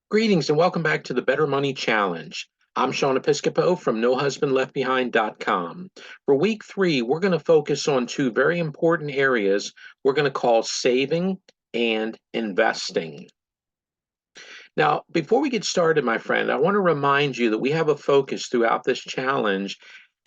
Greetings and welcome back to the Better Money Challenge. I'm Sean Episcopo from NoHusbandLeftBehind.com. For week 3, we're going to focus on two very important areas we're going to call saving and investing. Now, before we get started, my friend, I want to remind you that we have a focus throughout this challenge,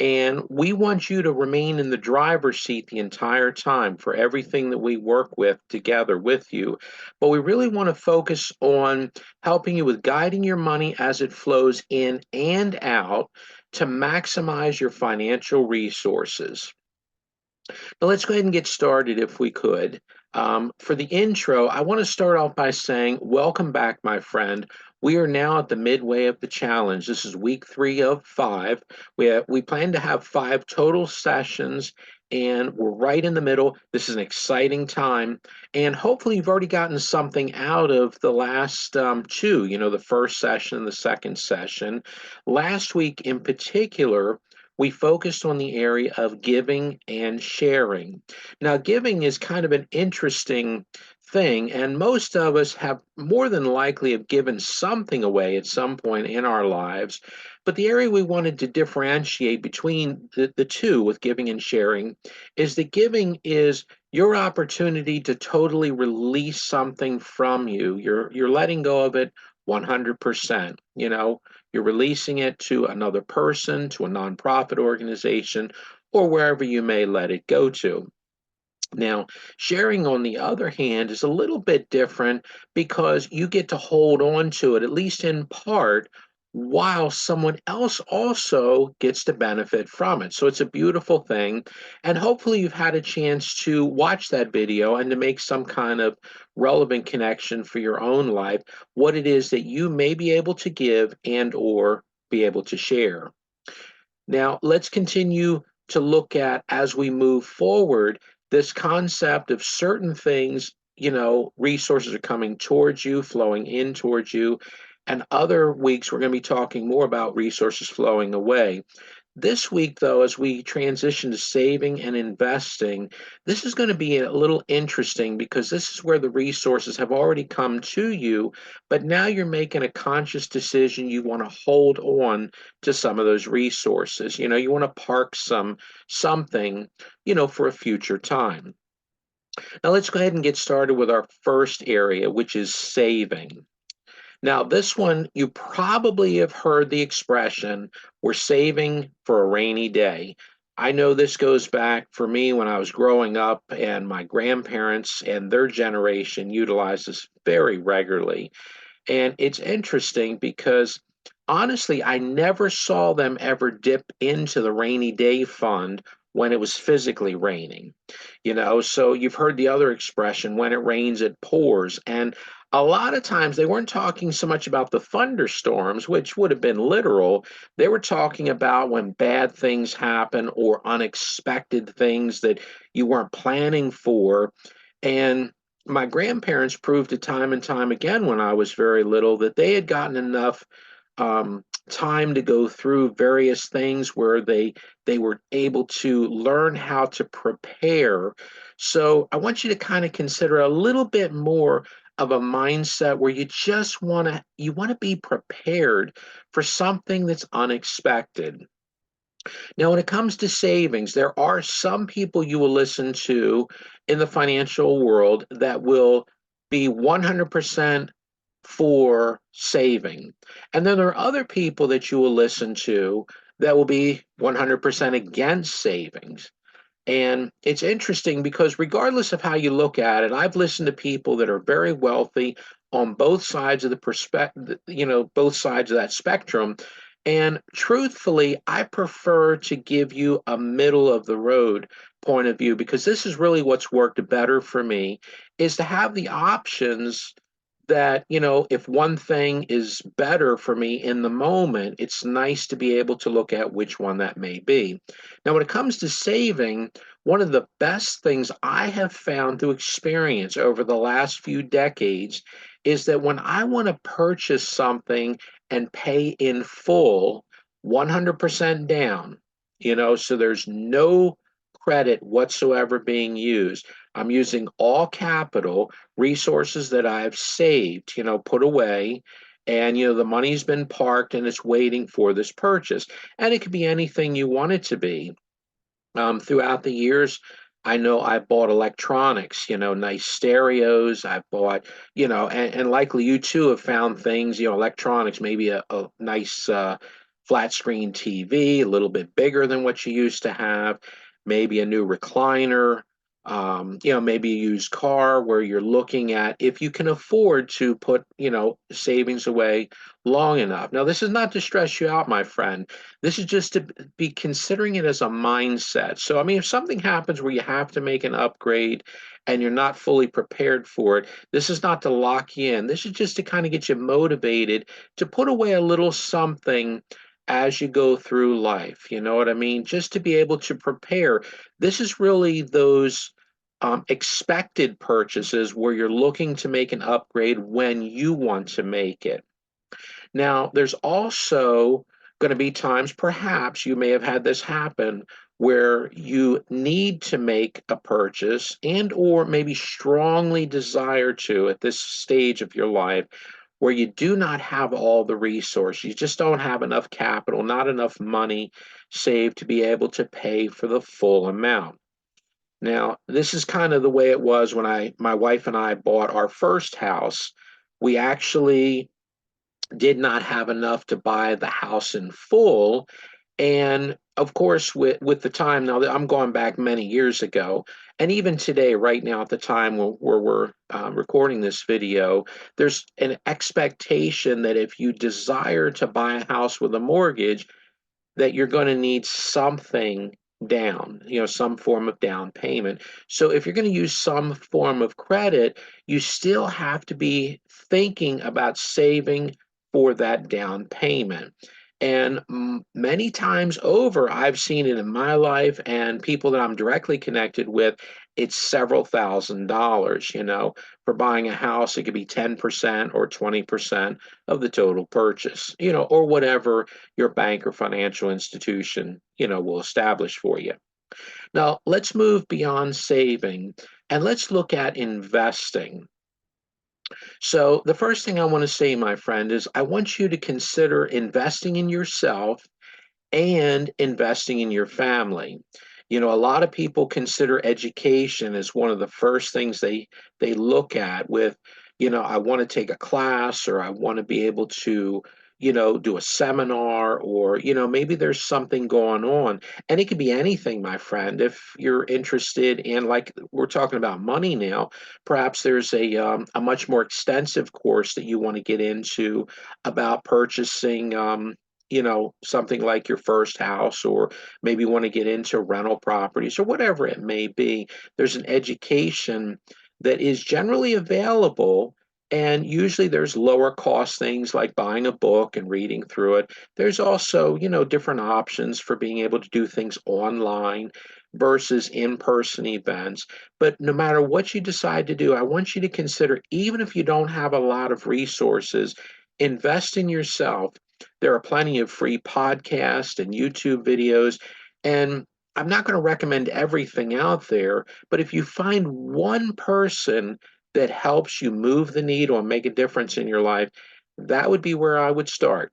and we want you to remain in the driver's seat the entire time for everything that we work with together with you. But we really want to focus on helping you with guiding your money as it flows in and out to maximize your financial resources. Now, let's go ahead and get started if we could. For the intro, I want to start off by saying, welcome back, my friend. We are now at the midway of the challenge. This is week 3 of 5. We plan to have 5 total sessions, and we're right in the middle. This is an exciting time, and hopefully, you've already gotten something out of the last two. The first session and the second session. Last week, in particular, we focused on the area of giving and sharing. Now, giving is kind of an interesting thing, and most of us have more than likely have given something away at some point in our lives. But the area we wanted to differentiate between the two with giving and sharing is that giving is your opportunity to totally release something from you. You're letting go of it 100%. You're releasing it to another person, to a nonprofit organization, or wherever you may let it go to. Now, sharing, on the other hand, is a little bit different because you get to hold on to it, at least in part, while someone else also gets to benefit from it. So it's a beautiful thing. And hopefully you've had a chance to watch that video and to make some kind of relevant connection for your own life, what it is that you may be able to give and or be able to share. Now, let's continue to look at, as we move forward, this concept of certain things, resources are coming towards you, flowing in towards you, and other weeks we're going to be talking more about resources flowing away. This week, though, as we transition to saving and investing, this is going to be a little interesting because this is where the resources have already come to you, but now you're making a conscious decision. You want to hold on to some of those resources. You want to park something, for a future time. Now let's go ahead and get started with our first area, which is saving. Now, this one, you probably have heard the expression, we're saving for a rainy day. I know this goes back for me when I was growing up, and my grandparents and their generation utilized this very regularly. And it's interesting because honestly, I never saw them ever dip into the rainy day fund when it was physically raining. So you've heard the other expression, when it rains, it pours. And a lot of times they weren't talking so much about the thunderstorms, which would have been literal. They were talking about when bad things happen or unexpected things that you weren't planning for. And my grandparents proved it time and time again when I was very little that they had gotten enough time to go through various things where they were able to learn how to prepare. So I want you to kind of consider a little bit more of a mindset where you want to be prepared for something that's unexpected. Now, when it comes to savings, there are some people you will listen to in the financial world that will be 100% for saving. And then there are other people that you will listen to that will be 100% against savings. And it's interesting because regardless of how you look at it, I've listened to people that are very wealthy on both sides of the perspective, both sides of that spectrum. And truthfully, I prefer to give you a middle of the road point of view because this is really what's worked better for me is to have the options that, if one thing is better for me in the moment, it's nice to be able to look at which one that may be. Now, when it comes to saving, one of the best things I have found through experience over the last few decades is that when I want to purchase something and pay in full, 100% down, so there's no credit whatsoever being used. I'm using all capital resources that I've saved, put away, and the money's been parked and it's waiting for this purchase. And it could be anything you want it to be. Throughout the years, I know I bought electronics, nice stereos. I bought, and likely you too have found things, electronics, maybe a nice flat screen TV, a little bit bigger than what you used to have, maybe a new recliner, maybe a used car where you're looking at if you can afford to put, savings away long enough. Now, this is not to stress you out, my friend. This is just to be considering it as a mindset. So, I mean, if something happens where you have to make an upgrade and you're not fully prepared for it, this is not to lock you in. This is just to kind of get you motivated to put away a little something as you go through life. You know what I mean? Just to be able to prepare. This is really those expected purchases where you're looking to make an upgrade when you want to make it. Now, there's also going to be times, perhaps you may have had this happen, where you need to make a purchase and or maybe strongly desire to at this stage of your life where you do not have all the resources. You just don't have enough capital, not enough money saved to be able to pay for the full amount. Now, this is kind of the way it was when my wife and I bought our first house. We actually did not have enough to buy the house in full. And of course, with the time now, I'm going back many years ago, and even today, right now, at the time where we're recording this video, there's an expectation that if you desire to buy a house with a mortgage, that you're going to need something down, some form of down payment. So if you're going to use some form of credit, you still have to be thinking about saving for that down payment. And many times over, I've seen it in my life and people that I'm directly connected with, it's several $1,000s, for buying a house. It could be 10% or 20% of the total purchase, or whatever your bank or financial institution, will establish for you. Now, let's move beyond saving and let's look at investing. So, the first thing I want to say, my friend, is I want you to consider investing in yourself and investing in your family. A lot of people consider education as one of the first things they look at with, I want to take a class or I want to be able to, do a seminar or, maybe there's something going on. And it could be anything, my friend. If you're interested in, like we're talking about money now, perhaps there's a much more extensive course that you want to get into about purchasing something like your first house, or maybe want to get into rental properties or whatever it may be. There's an education that is generally available. And usually there's lower cost things like buying a book and reading through it. There's also, different options for being able to do things online versus in-person events. But no matter what you decide to do, I want you to consider, even if you don't have a lot of resources, invest in yourself. There are plenty of free podcasts and YouTube videos. And I'm not going to recommend everything out there, but if you find one person that helps you move the needle and make a difference in your life, that would be where I would start.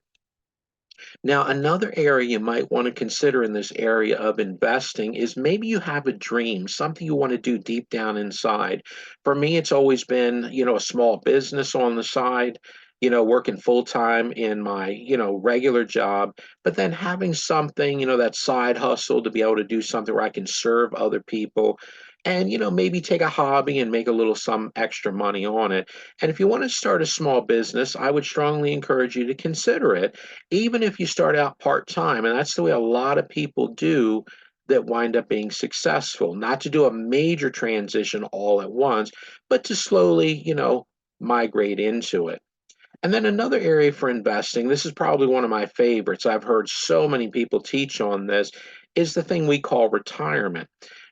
Now, another area you might want to consider in this area of investing is maybe you have a dream, something you want to do deep down inside. For me, it's always been, a small business on the side, working full time in my, regular job, but then having something, that side hustle to be able to do something where I can serve other people and, maybe take a hobby and make a little some extra money on it. And if you want to start a small business, I would strongly encourage you to consider it, even if you start out part-time. And that's the way a lot of people do that wind up being successful, not to do a major transition all at once, but to slowly, migrate into it. And then another area for investing, this is probably one of my favorites. I've heard so many people teach on this, is the thing we call retirement.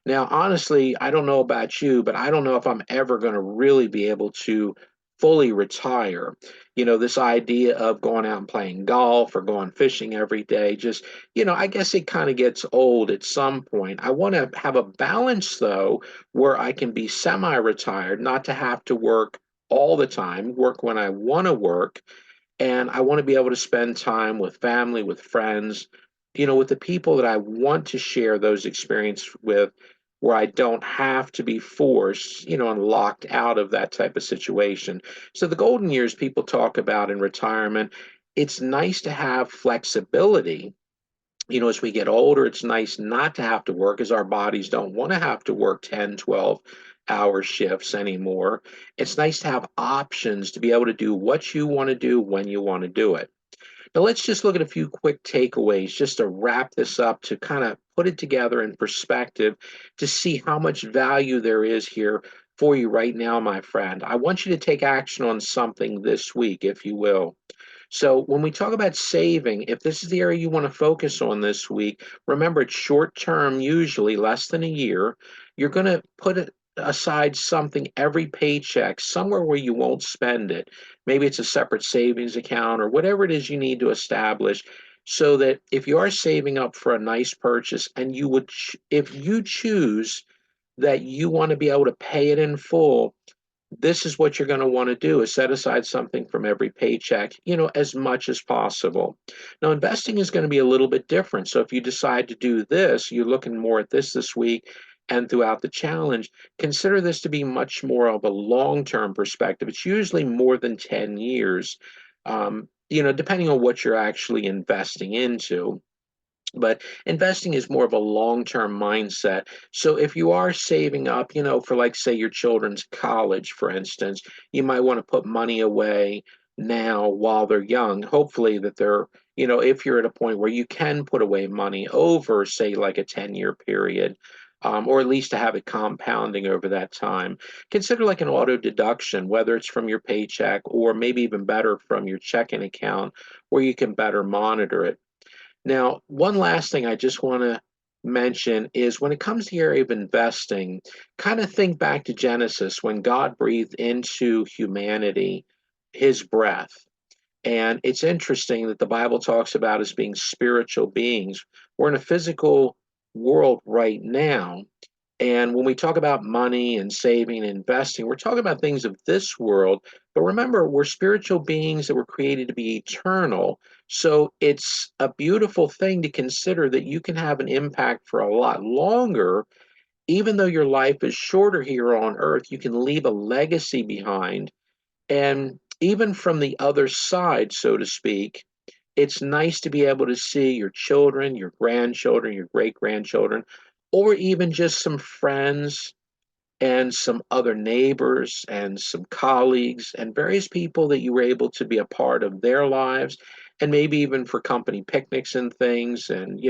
Now, honestly, I don't know about you, but I don't know if I'm ever going to really be able to fully retire. This idea of going out and playing golf or going fishing every day, just, I guess it kind of gets old at some point. I want to have a balance, though, where I can be semi-retired, not to have to work all the time, work when I want to work, And I want to be able to spend time with family, with friends, with the people that I want to share those experiences with, where I don't have to be forced, and locked out of that type of situation. So the golden years people talk about in retirement, it's nice to have flexibility. As we get older, it's nice not to have to work, as our bodies don't want to have to work 10, 12-hour shifts anymore. It's nice to have options to be able to do what you want to do when you want to do it. Now, let's just look at a few quick takeaways just to wrap this up, to kind of put it together in perspective, to see how much value there is here for you right now, my friend. I want you to take action on something this week, if you will. So when we talk about saving, if this is the area you want to focus on this week, remember it's short term, usually less than a year. You're going to put it aside something every paycheck, somewhere where you won't spend it. Maybe it's a separate savings account or whatever it is you need to establish, so that if you are saving up for a nice purchase, and if you choose that you want to be able to pay it in full, this is what you're going to want to do, is set aside something from every paycheck, as much as possible. Now, investing is going to be a little bit different. So if you decide to do this, you're looking more at this week and throughout the challenge, consider this to be much more of a long-term perspective. It's usually more than 10 years, depending on what you're actually investing into. But investing is more of a long-term mindset. So if you are saving up, for, like, say, your children's college, for instance, you might want to put money away now while they're young. Hopefully that they're, if you're at a point where you can put away money over, say, like a 10-year period, or at least to have it compounding over that time. Consider like an auto deduction, whether it's from your paycheck or maybe even better from your checking account, where you can better monitor it. Now, one last thing I just want to mention is, when it comes to the area of investing, kind of think back to Genesis, when God breathed into humanity his breath. And it's interesting that the Bible talks about us being spiritual beings. We're in a physical world right now, and when we talk about money and saving and investing, we're talking about things of this world. But remember, we're spiritual beings that were created to be eternal. So it's a beautiful thing to consider that you can have an impact for a lot longer. Even though your life is shorter here on earth, you can leave a legacy behind. And even from the other side, so to speak, it's nice to be able to see your children, your grandchildren, your great grandchildren, or even just some friends and some other neighbors and some colleagues and various people that you were able to be a part of their lives, and maybe even for company picnics and things, and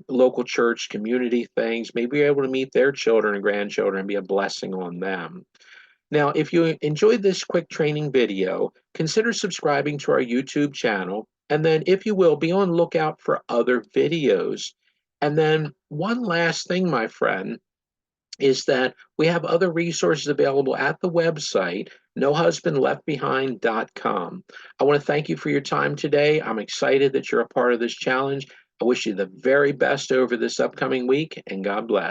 local church community things. Maybe you're able to meet their children and grandchildren and be a blessing on them. Now, if you enjoyed this quick training video, consider subscribing to our YouTube channel. And then, if you will, be on lookout for other videos. And then one last thing, my friend, is that we have other resources available at the website, nohusbandleftbehind.com. I want to thank you for your time today. I'm excited that you're a part of this challenge. I wish you the very best over this upcoming week, and God bless.